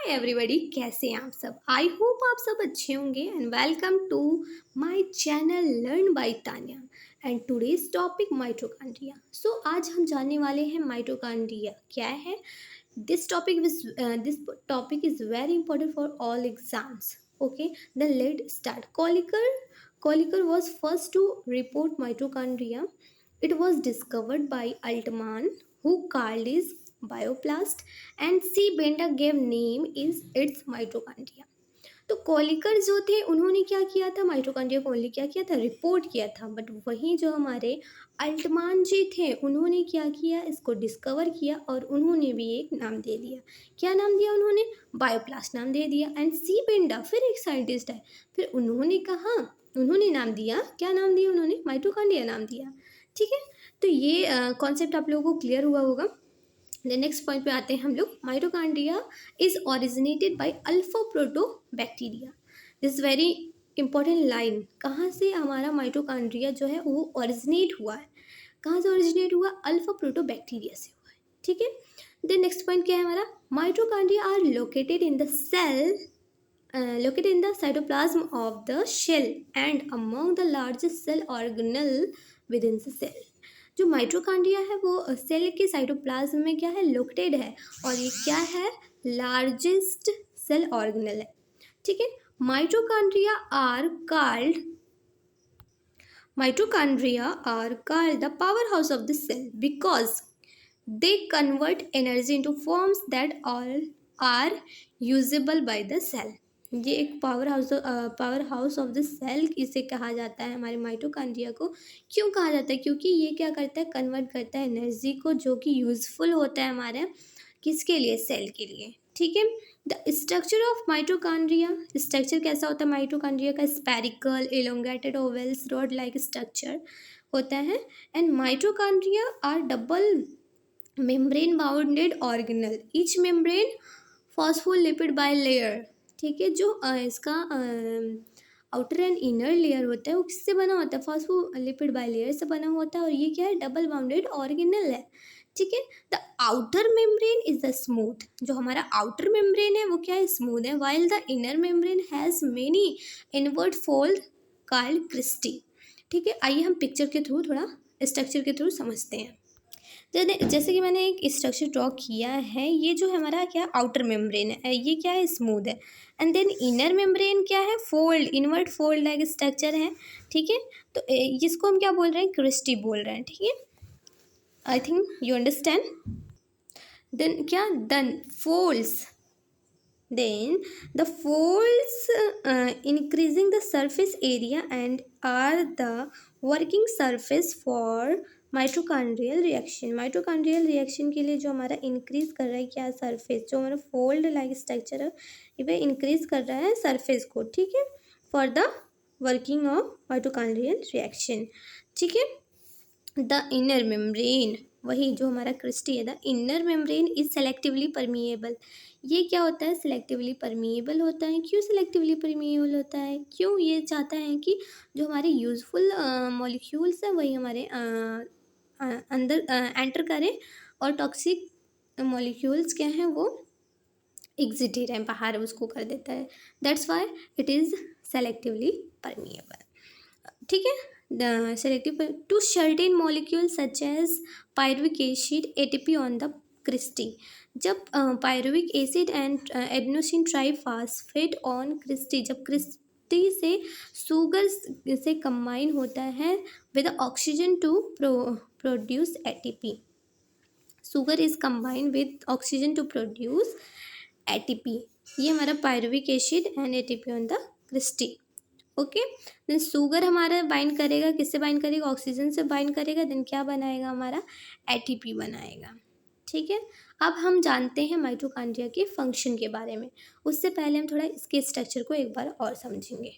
Everybody, कैसे हैं आप सब। आई होप आप सब अच्छे होंगे and welcome to my channel learn by Tanya. And today's topic mitochondria. So आज हम जानने वाले हैं माइटोकॉन्ड्रिया क्या है। This topic is very important for all exams. Okay, then let start. Kolliker was first to report mitochondria. It was discovered by Altman, who called it bioplast, and C. Benda gave name is its mitochondria. तो Kolliker जो थे उन्होंने क्या किया था, mitochondria को only क्या किया था, रिपोर्ट किया था। बट वहीं जो हमारे अल्टमान जी थे उन्होंने क्या किया, इसको डिस्कवर किया और उन्होंने भी एक नाम दे दिया। क्या नाम दिया उन्होंने? बायोप्लास्ट नाम दे दिया। एंड सी बेंडा फिर एक साइंटिस्ट है, फिर उन्होंने कहा, उन्होंने नाम दिया, क्या नाम दिया उन्होंने? माइटोकॉन्ड्रिया नाम दिया। ठीक है, तो ये कॉन्सेप्ट आप लोगों को क्लियर हुआ होगा। नेक्स्ट पॉइंट पे आते हैं हम लोग। Mitochondria is originated by alpha proteobacteria. This very important line. कहाँ से हमारा माइटोकॉन्ड्रिया जो है वो ओरिजिनेट हुआ है? कहाँ से ओरिजिनेट हुआ? अल्फा प्रोटोबैक्टीरिया से हुआ है। ठीक है, देन नेक्स्ट पॉइंट क्या है हमारा? Mitochondria are located in the cell, located in the cytoplasm of the shell and among the largest cell organelle within the cell. जो माइटोकॉन्ड्रिया है वो सेल के साइटोप्लाज्म में क्या है, लोकेटेड है, और ये क्या है, लार्जेस्ट सेल ऑर्गेनेल है। ठीक है, mitochondria are called the powerhouse of the cell because they convert energy into forms that all are usable by the cell. ये एक powerhouse of the cell इसे कहा जाता है। हमारे माइटोकॉन्ड्रिया को क्यों कहा जाता है? क्योंकि ये क्या करता है, कन्वर्ट करता है एनर्जी को, जो कि यूजफुल होता है हमारे किसके लिए, सेल के लिए। ठीक है, the structure of mitochondria, structure कैसा होता है माइटोकॉन्ड्रिया का? Spherical, elongated, ovals, rod like structure होता है। And mitochondria are double membrane bounded organelle, each membrane phospholipid bilayer. ठीक है, जो इसका आउटर एंड इनर लेयर होता है वो किससे बना होता है? फॉस्फोलिपिड बाय लेयर से बना होता है, और ये क्या है, डबल बाउंडेड ऑर्गेनल है। ठीक है, the outer membrane is the smooth. जो हमारा आउटर मेम्ब्रेन है वो क्या है, स्मूथ है, while the inner membrane has many invert fold called cristae. ठीक है, आइए हम पिक्चर के थ्रू थोड़ा स्ट्रक्चर के थ्रू समझते हैं। जैसे कि मैंने एक स्ट्रक्चर ड्रॉ किया है, ये जो है हमारा क्या, आउटर मेम्ब्रेन है, ये क्या है, स्मूथ है। एंड देन इनर मेम्ब्रेन क्या है, fold, invert fold like structure है। ठीक है, तो इसको हम क्या बोल रहे हैं, क्रिस्टी बोल रहे हैं। ठीक है, I think you understand. Then क्या, then folds, then the folds increasing the surface area and are the working surface for mitochondrial reaction. Mitochondrial reaction के लिए जो हमारा इंक्रीज कर रहा है क्या, सरफेस, जो हमारा फोल्ड लाइक स्ट्रक्चर है ये इंक्रीज कर रहा है सरफेस को। ठीक है, for the working of mitochondrial reaction. ठीक है, द इनर मेम्ब्रेन, वही जो हमारा क्रिस्टी है, the inner membrane is selectively permeable. ये क्या होता है, सिलेक्टिवली परमिएबल होता है। क्यों सिलेक्टिवली परमिएबल होता है? क्यों? ये चाहता है कि जो हमारे यूजफुल मॉलिक्यूल्स हैं वही हमारे अंदर एंटर करें, और टॉक्सिक मॉलिक्यूल्स क्या हैं वो एग्जिट हैं, बाहर उसको कर देता है। That's why it is selectively permeable. ठीक है, the selective to certain molecules such as pyruvic acid, ATP on the cristae. जब pyruvic acid and adenosine triphosphate on cristae, जब क्रिस्टी से शुगर से कंबाइन होता है with oxygen to produce ATP। Sugar is combine with oxygen to produce ATP। ये हमारा pyruvic acid and ATP on the cristae. Okay, then sugar हमारा bind करेगा, किससे बाइंड करेगा, ऑक्सीजन से बाइंड करेगा, देन क्या बनाएगा, हमारा ATP बनाएगा। ठीक है, अब हम जानते हैं माइटोकॉन्ड्रिया के फंक्शन के बारे में। उससे पहले हम थोड़ा इसके स्ट्रक्चर को एक बार और समझेंगे।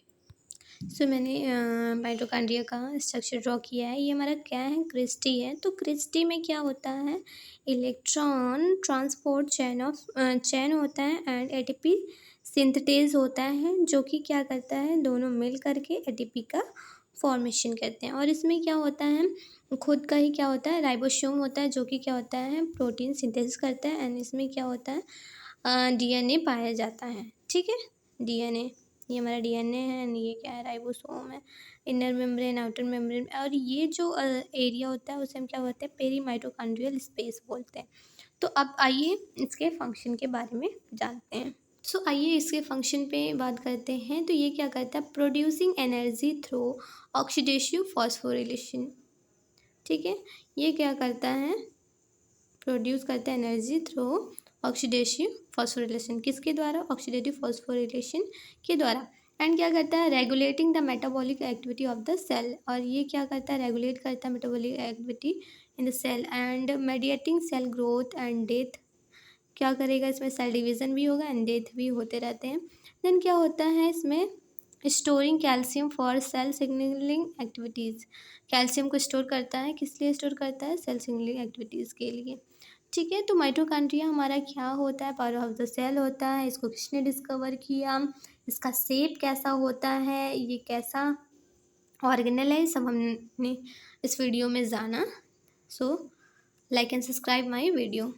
सो मैंने माइटोकॉन्ड्रिया का स्ट्रक्चर ड्रॉ किया है। ये हमारा क्या है, क्रिस्टी है। तो क्रिस्टी में क्या होता है, इलेक्ट्रॉन ट्रांसपोर्ट चैन होता है एंड ATP सिंथेटेज होता है, जो कि क्या करता है, दोनों मिल करके ATP का फॉर्मेशन करते हैं। और इसमें क्या होता है, खुद का ही क्या होता है, राइबोसोम होता है, जो कि क्या होता है, प्रोटीन सिंथेसिस करता है। एंड इसमें क्या होता है, डीएनए पाया जाता है। ठीक है, डीएनए, ये हमारा डीएनए है एंड ये क्या है, राइबोसोम है, इनर मेम्ब्रेन, आउटर मेम्ब्रेन, और ये जो एरिया होता है उसे हम क्या बोलते हैं, पेरी माइटोकॉन्ड्रियल स्पेस बोलते हैं। तो अब आइए इसके फंक्शन के बारे में जानते हैं। सो आइए इसके फंक्शन पे बात करते हैं। तो ये क्या करता है, producing energy through oxidative phosphorylation. ठीक है, ये क्या करता है, प्रोड्यूस करता है एनर्जी थ्रू ऑक्सीडेटिव फॉस्फोरिलेशन। किसके द्वारा, ऑक्सीडेटिव फॉस्फोरिलेशन के द्वारा। एंड क्या करता है, regulating the metabolic activity of the cell. और ये क्या करता है, रेगुलेट करता है metabolic activity in the cell and mediating cell growth and death. क्या करेगा, इसमें सेल डिवीज़न भी होगा एंड डेथ भी होते रहते हैं। देन क्या होता है इसमें, storing calcium for sale signalling activities. Calcium को स्टोर करता है, किस लिए स्टोर करता है, सेल सिग्नलिंग एक्टिविटीज़ के लिए। ठीक है, तो माइटोकॉन्ड्रिया हमारा क्या होता है, पावर ऑफ द सेल होता है। इसको किसने डिस्कवर किया, इसका शेप कैसा होता है, ये कैसा ऑर्गेनल है, सब हमने इस वीडियो में जाना। So like and subscribe my video.